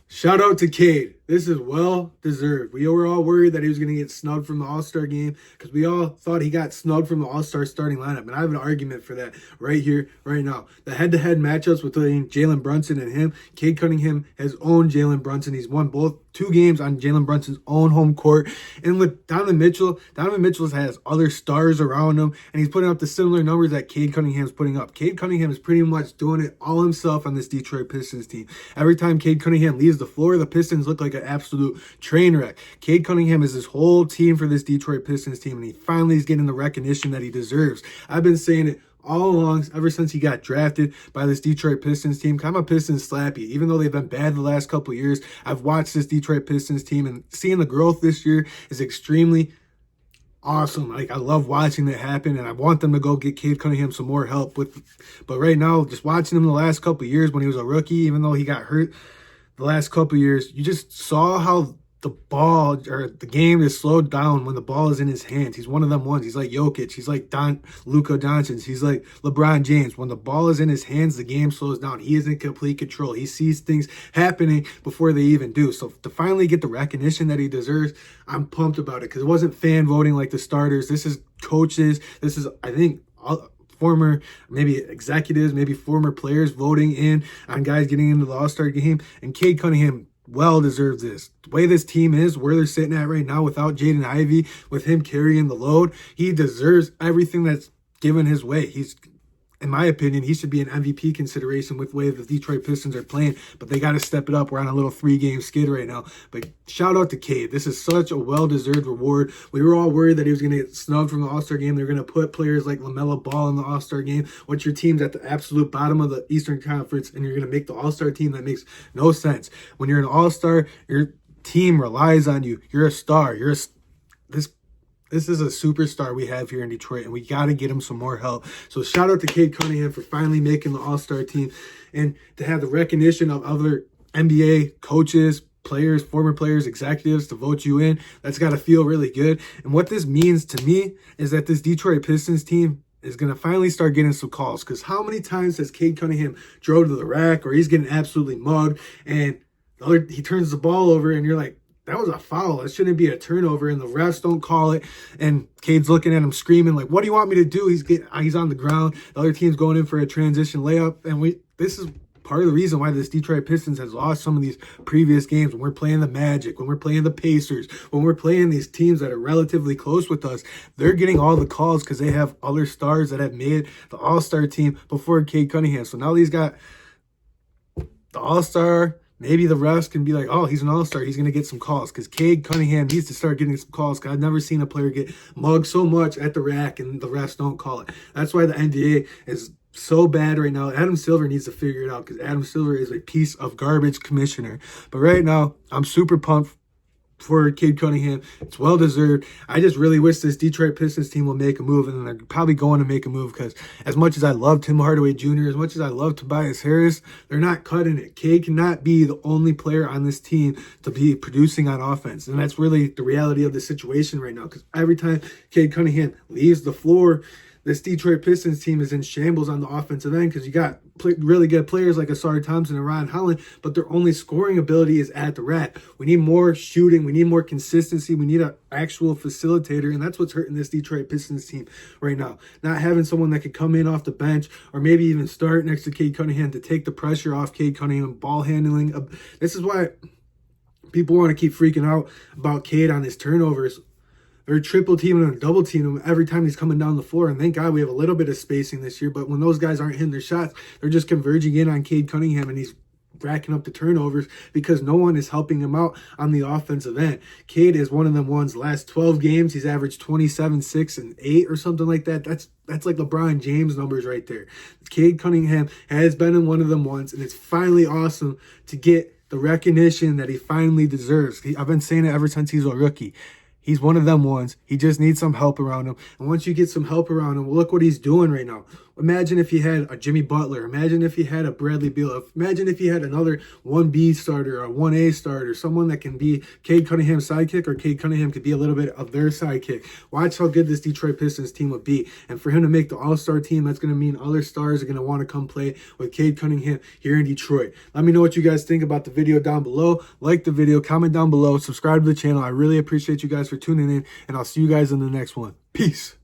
Shout out to Cade. This is well deserved. We were all worried that he was going to get snubbed from the All-Star game because we all thought he got snubbed from the All-Star starting lineup. And I have an argument for that right here, right now. The head-to-head matchups between Jalen Brunson and him, Cade Cunningham has owned Jalen Brunson. He's won both 2 games on Jalen Brunson's own home court. And with Donovan Mitchell has other stars around him, and he's putting up the similar numbers that Cade Cunningham's putting up. Cade Cunningham is pretty much doing it all himself on this Detroit Pistons team. Every time Cade Cunningham leaves the floor, the Pistons look like an absolute train wreck. Cade Cunningham is this whole team for this Detroit Pistons team, and he finally is getting the recognition that he deserves. I've been saying it all along, ever since he got drafted by this Detroit Pistons team. I'm a Pistons slappy. Even though they've been bad the last couple of years, I've watched this Detroit Pistons team, and seeing the growth this year is extremely awesome. Like, I love watching that happen, and I want them to go get Cade Cunningham some more help with. But right now, just watching him the last couple of years when he was a rookie, even though he got hurt the last couple of years, you just saw how the ball or the game is slowed down when the ball is in his hands. He's one of them ones. He's like Jokic. He's like Luka Doncic. He's like LeBron James. When the ball is in his hands, the game slows down. He is in complete control. He sees things happening before they even do. So to finally get the recognition that he deserves, I'm pumped about it because it wasn't fan voting like the starters. This is coaches. This is, I think, former maybe executives, maybe former players voting in on guys getting into the All-Star game. And Cade Cunningham well deserves this. The way this team is, where they're sitting at right now without Jaden Ivey, with him carrying the load, he deserves everything that's given his way. He's, in my opinion, he should be an MVP consideration with the way the Detroit Pistons are playing, but they got to step it up. We're on a little 3-game skid right now. But shout out to Cade. This is such a well-deserved reward. We were all worried that he was going to get snubbed from the All-Star game. They're going to put players like LaMelo Ball in the All-Star game. Once your team's at the absolute bottom of the Eastern Conference and you're going to make the All-Star team, that makes no sense. When you're an All-Star, your team relies on you. You're a star. This is a superstar we have here in Detroit, and we got to get him some more help. So shout out to Cade Cunningham for finally making the All-Star team, and to have the recognition of other NBA coaches, players, former players, executives to vote you in. That's got to feel really good. And what this means to me is that this Detroit Pistons team is going to finally start getting some calls, because how many times has Cade Cunningham drove to the rack, or he's getting absolutely mugged, and he turns the ball over, and you're like, that was a foul. It shouldn't be a turnover, and the refs don't call it. And Cade's looking at him screaming, like, what do you want me to do? He's on the ground. The other team's going in for a transition layup. And this is part of the reason why this Detroit Pistons has lost some of these previous games. When we're playing the Magic, when we're playing the Pacers, when we're playing these teams that are relatively close with us, they're getting all the calls because they have other stars that have made the All-Star team before Cade Cunningham. So now he's got the All-Star. Maybe the refs can be like, oh, he's an all-star. He's going to get some calls, because Cade Cunningham needs to start getting some calls, because I've never seen a player get mugged so much at the rack and the refs don't call it. That's why the NBA is so bad right now. Adam Silver needs to figure it out, because Adam Silver is a piece of garbage commissioner. But right now, I'm super pumped for Cade Cunningham. It's well deserved. I just really wish this Detroit Pistons team will make a move, and they're probably going to make a move, because as much as I love Tim Hardaway Jr., as much as I love Tobias Harris, they're not cutting it. Cade cannot be the only player on this team to be producing on offense, and that's really the reality of the situation right now, because every time Cade Cunningham leaves the floor, this Detroit Pistons team is in shambles on the offensive end, because you got really good players like Asar Thompson and Ron Holland, but their only scoring ability is at the rack. We need more shooting. We need more consistency. We need an actual facilitator, and that's what's hurting this Detroit Pistons team right now. Not having someone that could come in off the bench, or maybe even start next to Cade Cunningham to take the pressure off Cade Cunningham, ball handling. This is why people want to keep freaking out about Cade on his turnovers. They're triple teaming and double teaming him every time he's coming down the floor. And thank God we have a little bit of spacing this year. But when those guys aren't hitting their shots, they're just converging in on Cade Cunningham, and he's racking up the turnovers because no one is helping him out on the offensive end. Cade is one of them ones. Last 12 games, he's averaged 27, 6, and 8 or something like that. That's like LeBron James numbers right there. Cade Cunningham has been in one of them ones, and it's finally awesome to get the recognition that he finally deserves. I've been saying it ever since he's a rookie. He's one of them ones. He just needs some help around him. And once you get some help around him, look what he's doing right now. Imagine if he had a Jimmy Butler. Imagine if he had a Bradley Beal. Imagine if he had another 1B starter or 1A starter, someone that can be Cade Cunningham's sidekick, or Cade Cunningham could be a little bit of their sidekick. Watch how good this Detroit Pistons team would be. And for him to make the All-Star team, that's going to mean other stars are going to want to come play with Cade Cunningham here in Detroit. Let me know what you guys think about the video down below. Like the video, comment down below, subscribe to the channel. I really appreciate you guys for tuning in, and I'll see you guys in the next one. Peace.